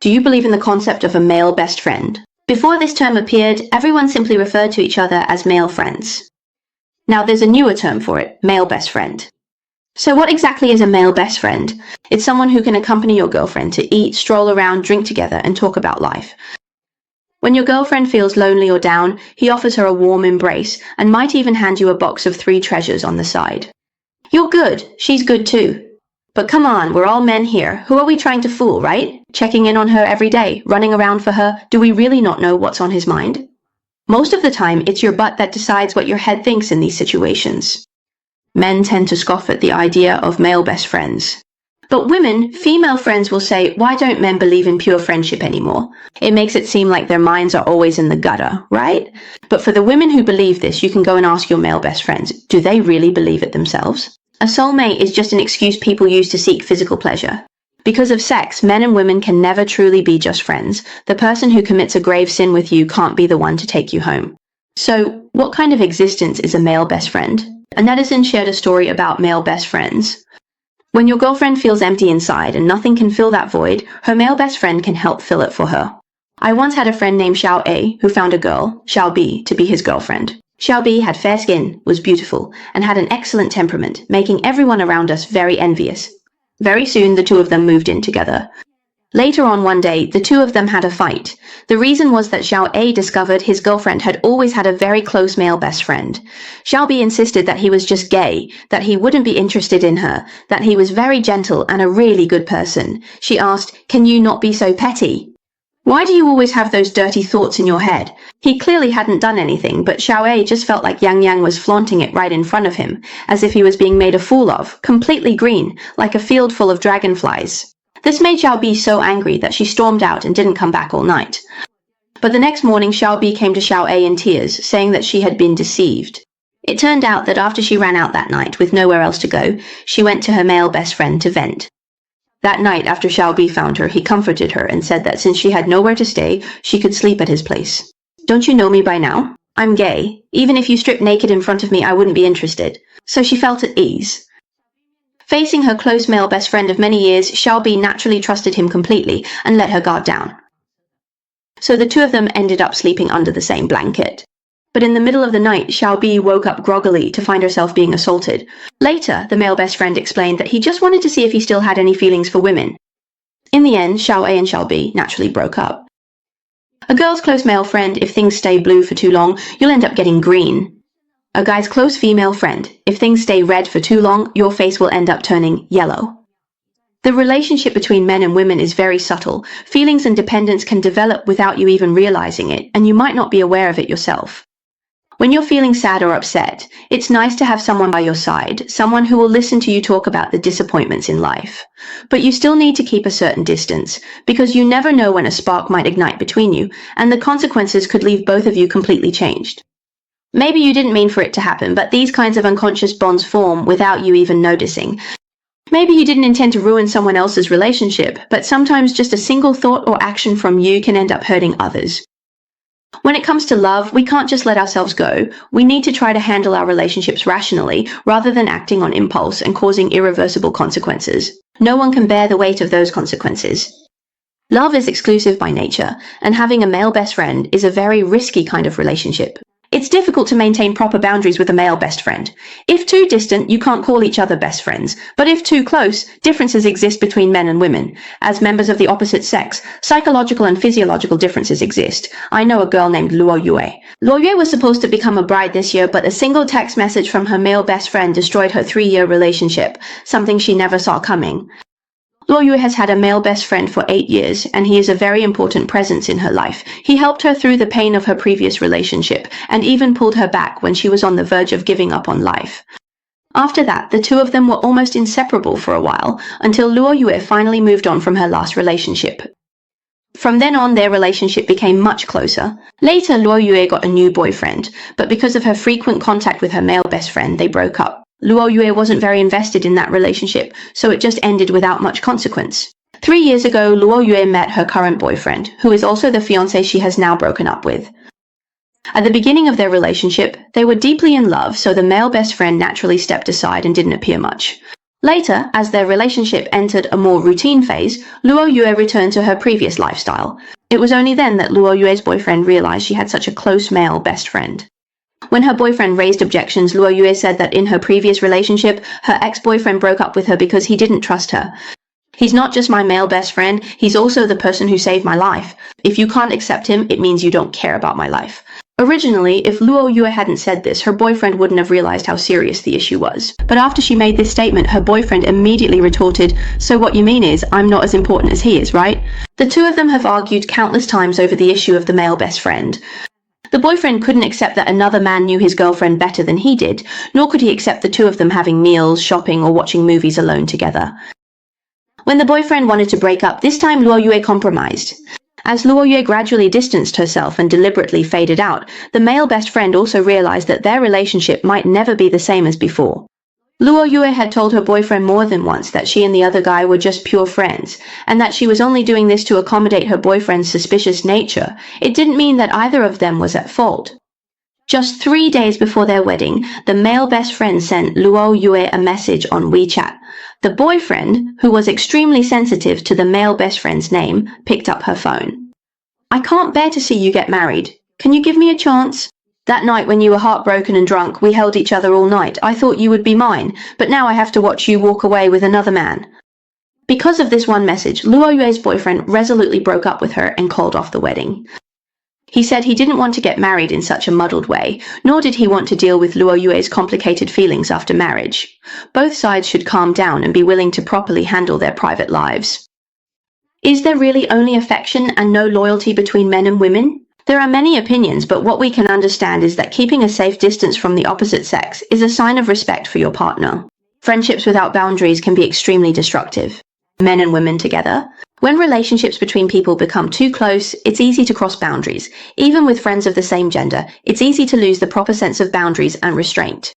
Do you believe in the concept of a male best friend? Before this term appeared, everyone simply referred to each other as male friends. Now there's a newer term for it, male best friend. So what exactly is a male best friend? It's someone who can accompany your girlfriend to eat, stroll around, drink together, and talk about life. When your girlfriend feels lonely or down, he offers her a warm embrace and might even hand you a box of 3 treasures on the side. You're good, she's good too. But come on, we're all men here. Who are we trying to fool, right? Checking in on her every day, running around for her. Do we really not know what's on his mind? Most of the time, it's your butt that decides what your head thinks in these situations. Men tend to scoff at the idea of male best friends. But women, female friends will say, why don't men believe in pure friendship anymore? It makes it seem like their minds are always in the gutter, right? But for the women who believe this, you can go and ask your male best friends, do they really believe it themselves? A soulmate is just an excuse people use to seek physical pleasure. Because of sex, men and women can never truly be just friends. The person who commits a grave sin with you can't be the one to take you home. So, what kind of existence is a male best friend? A netizen shared a story about male best friends. When your girlfriend feels empty inside and nothing can fill that void, her male best friend can help fill it for her. I once had a friend named Xiao A who found a girl, Xiao B, to be his girlfriend. Xiao B had fair skin, was beautiful, and had an excellent temperament, making everyone around us very envious. Very soon the two of them moved in together. Later on one day, the two of them had a fight. The reason was that Xiao A discovered his girlfriend had always had a very close male best friend. Xiao B insisted that he was just gay, that he wouldn't be interested in her, that he was very gentle and a really good person. She asked, "Can you not be so petty? Why do you always have those dirty thoughts in your head?" He clearly hadn't done anything, but Xiao A just felt like Yang Yang was flaunting it right in front of him, as if he was being made a fool of, completely green, like a field full of dragonflies. This made Xiao B so angry that she stormed out and didn't come back all night. But the next morning, Xiao B came to Xiao A in tears, saying that she had been deceived. It turned out that after she ran out that night with nowhere else to go, she went to her male best friend to vent. That night, after Xiao B found her, he comforted her and said that since she had nowhere to stay, she could sleep at his place. "Don't you know me by now? I'm gay. Even if you stripped naked in front of me, I wouldn't be interested." So she felt at ease. Facing her close male best friend of many years, Xiao B naturally trusted him completely and let her guard down. So the two of them ended up sleeping under the same blanket. But in the middle of the night, Xiao B woke up groggily to find herself being assaulted. Later, the male best friend explained that he just wanted to see if he still had any feelings for women. In the end, Xiao A and Xiao B naturally broke up. A girl's close male friend, if things stay blue for too long, you'll end up getting green. A guy's close female friend, if things stay red for too long, your face will end up turning yellow. The relationship between men and women is very subtle. Feelings and dependence can develop without you even realizing it, and you might not be aware of it yourself. When you're feeling sad or upset, it's nice to have someone by your side, someone who will listen to you talk about the disappointments in life. But you still need to keep a certain distance, because you never know when a spark might ignite between you, and the consequences could leave both of you completely changed. Maybe you didn't mean for it to happen, but these kinds of unconscious bonds form without you even noticing. Maybe you didn't intend to ruin someone else's relationship, but sometimes just a single thought or action from you can end up hurting others. When it comes to love, we can't just let ourselves go. We need to try to handle our relationships rationally, rather than acting on impulse and causing irreversible consequences. No one can bear the weight of those consequences. Love is exclusive by nature, and having a male best friend is a very risky kind of relationship. It's difficult to maintain proper boundaries with a male best friend. If too distant, you can't call each other best friends. But if too close, differences exist between men and women. As members of the opposite sex, psychological and physiological differences exist. I know a girl named Luo Yue. Luo Yue was supposed to become a bride this year, but a single text message from her male best friend destroyed her 3-year relationship, something she never saw coming. Luo Yue has had a male best friend for 8 years, and he is a very important presence in her life. He helped her through the pain of her previous relationship, and even pulled her back when she was on the verge of giving up on life. After that, the two of them were almost inseparable for a while, until Luo Yue finally moved on from her last relationship. From then on, their relationship became much closer. Later, Luo Yue got a new boyfriend, but because of her frequent contact with her male best friend, they broke up. Luo Yue wasn't very invested in that relationship, so it just ended without much consequence. 3 years ago, Luo Yue met her current boyfriend, who is also the fiancé she has now broken up with. At the beginning of their relationship, they were deeply in love, so the male best friend naturally stepped aside and didn't appear much. Later, as their relationship entered a more routine phase, Luo Yue returned to her previous lifestyle. It was only then that Luo Yue's boyfriend realized she had such a close male best friend. When her boyfriend raised objections, Luo Yue said that in her previous relationship, her ex-boyfriend broke up with her because he didn't trust her. He's not just my male best friend, he's also the person who saved my life. If you can't accept him, it means you don't care about my life. Originally, if Luo Yue hadn't said this, her boyfriend wouldn't have realized how serious the issue was. But after she made this statement, her boyfriend immediately retorted, "So what you mean is, I'm not as important as he is, right?" The two of them have argued countless times over the issue of the male best friend. The boyfriend couldn't accept that another man knew his girlfriend better than he did, nor could he accept the two of them having meals, shopping, or watching movies alone together. When the boyfriend wanted to break up, this time Luo Yue compromised. As Luo Yue gradually distanced herself and deliberately faded out, the male best friend also realized that their relationship might never be the same as before. Luo Yue had told her boyfriend more than once that she and the other guy were just pure friends, and that she was only doing this to accommodate her boyfriend's suspicious nature. It didn't mean that either of them was at fault. Just 3 days before their wedding, the male best friend sent Luo Yue a message on WeChat. The boyfriend, who was extremely sensitive to the male best friend's name, picked up her phone. "I can't bear to see you get married. Can you give me a chance? That night when you were heartbroken and drunk, we held each other all night. I thought you would be mine, but now I have to watch you walk away with another man." Because of this one message, Luo Yue's boyfriend resolutely broke up with her and called off the wedding. He said he didn't want to get married in such a muddled way, nor did he want to deal with Luo Yue's complicated feelings after marriage. Both sides should calm down and be willing to properly handle their private lives. Is there really only affection and no loyalty between men and women? There are many opinions, but what we can understand is that keeping a safe distance from the opposite sex is a sign of respect for your partner. Friendships without boundaries can be extremely destructive. Men and women together. When relationships between people become too close, it's easy to cross boundaries. Even with friends of the same gender, it's easy to lose the proper sense of boundaries and restraint.